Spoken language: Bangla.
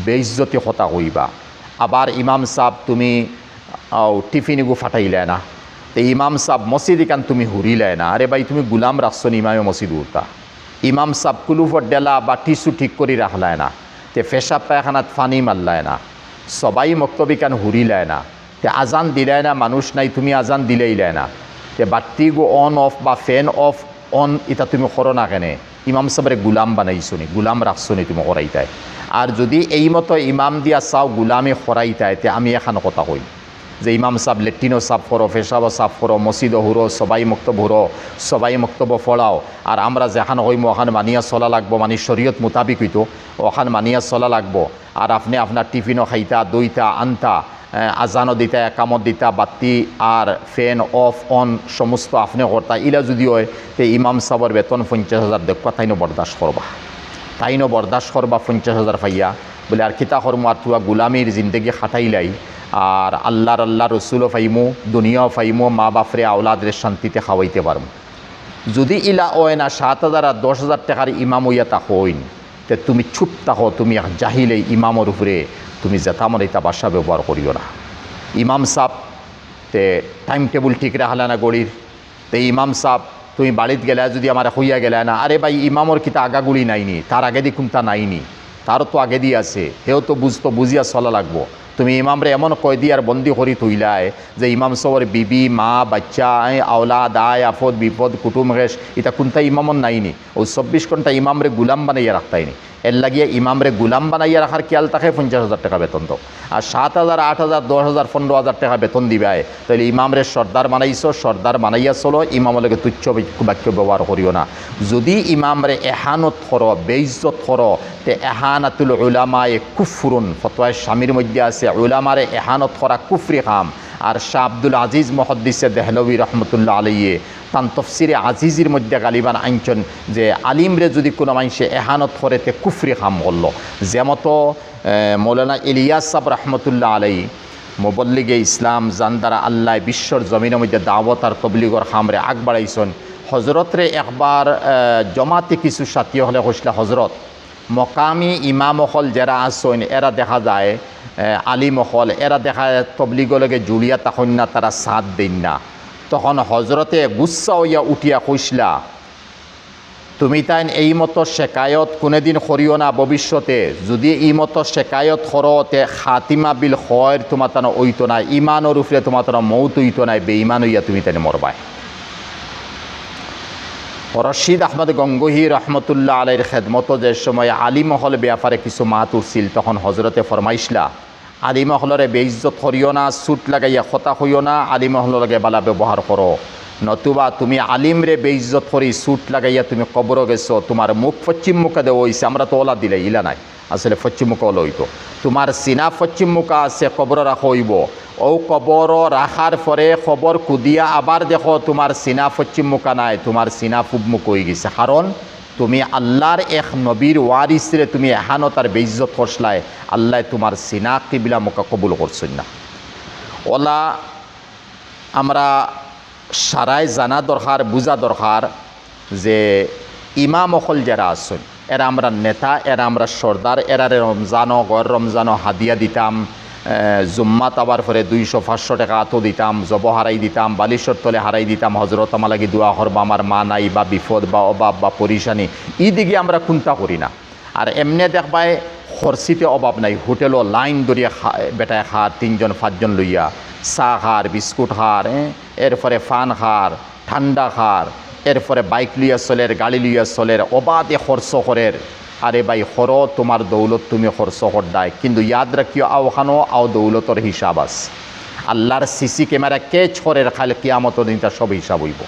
বেইজ্জতি কথা কইবা। আবার ইমাম সাহেব তুমি টিফিনিগু ফাটাইলে না, তো ইমাম সাহেব মসজিদ এখান তুমি হুরিলে না, আরে ভাই তুমি গুলাম রাখছো ইমামে মসজিদ উঠতা। ইমাম সাহেব কুলুফর ডেলা বা টিস্যু ঠিক করে রাখলায় না, তে পেশাব পায়খানাত ফানি মারলায় না, সবাই মক্তবিকান হুরিলায় না, তে আজান দিলায় না, মানুষ নাই তুমি আজান দিলেইলায় না, তে বাত্তিগু অন অফ বা ফ্যান অফ অন এটা তুমি করো না কেনে? ইমাম সাহেবের গুলাম বানাইছো নি, গুলাম রাখছো নি তুমি করাইতায়। আর যদি এই মতো ইমাম দিয়া চাও গুলামে খরাইতায়, তে আমি এখন কথা কই যে ইমাম সাহেব লেট্রিনও সাফ করো, পেশাবও সাফ করো, মসজিদও হুরো, সবাই মক্তব হুরো, সবাই মক্তব্য ফলাও, আর আমরা যেখান হইম ওখান মানিয়া চলা লাগবো, মানে শরীয়ত মোতাবিক হইতো ওখান মানিয়া চলা লাগবো। আর আপনি আপনার টিফিনও খাইতা, দইতা আনতা, আজানও দিতা, একামত দিতা, বাতি আর ফ্যান অফ অন সমস্ত আপনি করতা, ইলা যদি হয় তে ইমাম সাহেবের বেতন 50,000 দেখবা, তাইনও বরদাস্ত করবা, তাইনও বরদাস্ত করবা 50,000 পাইয়া বলে। আর কিতা করমু, আর তুয়া গুলামির জিন্দগি খাটাইলাই, আর আল্লাহ রসুলও ফাইমু, দুনিয়াও ফাইমু, মা বাপরে আওলাদের শান্তিতে খাওয়াইতে পারম। যদি ইলা ওয় না 7,000 আর 10,000 টাকার ইমাম হইয়া তা হইন, তে তুমি চুপ থাকো, তুমি জাহিলে ইমামের উপরে তুমি যেতামর এটা বাসা ব্যবহার করিও না। ইমাম সাহেব তে টাইম টেবুল ঠিক রাখলে না গড়ির, তে ইমাম সাহেব তুমি বাড়িতে গেলে যদি আমার হইয়া গেলে না, আরে ভাই ইমামর কিতা আগাগুলি নাইনি, তার আগে দি কোনটা নাইনি, তারও তো আগে দিয়ে আছে, হেও তো বুঝিয়া চলা লাগবো। তুমি ইমামরে এমন কয় দিয়ে আর বন্দি করি থইলায় যে ইমাম সবর বিবি মা বাচ্চা আওলাদ আয় আফদ বিপদ কুটুম রেশ এটা কোনটা ইমামন নাইনি, ও 24 ঘন্টা ইমামরে গুলাম বানাইয়া রাখতাইনি। এর লাগিয়ে ইমামরে গুলাম বানাইয়া রাখার খেয়াল থাকে 50,000 টাকা বেতন তো, আর 7,000 8,000 10,000 15,000 টাকা বেতন দিবায়, তাহলে ইমামরে সর্দার বানাইছো, সর্দার বানাইয়া চলো, ইমামলকে তুচ্ছ বাক্য ব্যবহার করিও না। যদি ইমামরে এহানত করো, বেইজ্জত করো, তে এহানাতুল উলামায়ে কুফরুন, ফতোয়া স্বামীর মধ্যে আছে উলামারে এহানত করা কুফরি কাম। আর শাহ আব্দুল আজিজ মুহাদ্দিসে দেহলভী রহমতুল্লাহ আলাইহি তান তফসিরে আজিজির মধ্যে গালিবান আইনচন যে আলিমরে যদি কোনো মানুষে এহানত করে তে কুফরি কাম করলো। যেমতো মৌলানা ইলিয়াস সাহেব রহমতুল্লাহ আলাইহি মুবল্লিগে ইসলাম জানদারা আল্লাহ বিশ্বর জমিনের মধ্যে দাওয়াত আর তবলিগর খামরে আগ বাড়াইছেন। হজরতরে একবার জমাতে কিছু সাথী হলে কইসলা, হজরত মকামি ইমামহল যারা আসেন এরা দেখা যায় আলিমহল, এরা দেখা যায় তবলিগলকে জুড়িয়া তখন না, তারা সাথ দেন না। তখন হজরতে গুচ্ছা হইয়া উঠিয়া কইসলা, তুমি তাই এই মতো শেকায়ত কোনোদিন করিও না ভবিষ্যতে, যদি এই মতো শেকায়ত করতে খাতিমা বিল খয়ের তোমার তানো ওইতো না, ইমানোর উপরে তোমার তানো মৌত হইতো নাই, বেঈমান হইয়া তুমি তাই মরবাই। রশিদ আহমদ গঙ্গোহী রহমতুল্লাহ আলাইহির খেদমত যে সময় আলিমহল ব্যাপারে কিছু মাত উঠছিল, তখন হজরতে ফরমাইসলা আলিমহলরে বেইজ্জত করিও না, সুট লাগাইয়া কথা হইও না, আলিমহলের লগে বালা ব্যবহার করো, নতুবা তুমি আলিমরে বেইজ্জত করি সুট লাগাইয়া তুমি কবর গেছো, তোমার মুখ পশ্চিম মুখে দেওয়া হয়েছে, আমরা তো ওলা দিলে ইলা নাই, আসলে পশ্চিম মুখে ওলা হইতো, তোমার সিনা পশ্চিম মুখা আছে, কবর রাখা হইব, ও কবর রাখার পরে খবর কুদিয়া আবার দেখো তোমার সিনা পশ্চিম মুখা নাই, তোমার সিনা পূব মুখ হয়ে গেছে, কারণ তুমি আল্লাহর এক নবীর ওয়ারিসরে তুমি এহানত আর বেইজ্জত করছলাই, আল্লাহ তোমার সিনা কিবলা মুখা কবুল করছেন না। ওলা আমরা সারাই জানা দরকার, বুঝা দরকার যে ইমাম অকল যারা আছেন এরা আমরা নেতা, এরা আমরা সর্দার, এরারে রমজানও গড় রমজানও হাদিয়া দিতাম, জুম্মাত আবার পরে 200-500 টাকা আতো দিতাম, জব হারাই দিতাম, বালিশর তলে হারাই দিতাম, হজরত আমার লাগি দোয়া করবা আমার মা নাই বা বিপদ বা অভাব বা পরিশানি, এই দিকে আমরা কোনটা করি না। আর এমনি দেখবাই খরচিতে অভাব নাই, হোটেলও লাইন ধরিয়া বেটায় খার 3-5জন লইয়া, চাহ খার, বিস্কুট খার, এরপরে ফান খার, ঠান্ডা খার, এরপরে বাইক লইয়া চলের, গাড়ি লইয়া চলের, অবাধে খরচ করের। আরে ভাই হর তোমার দৌলত তুমি খরচ করদায়, কিন্তু ইয়াদ রাখিও আওখানো আও দৌলতর হিসাব আছে, আল্লাহর সিসি ক্যামেরা কে ছরের খালে কিয়ামত দিনটা সব হিসাব হইব।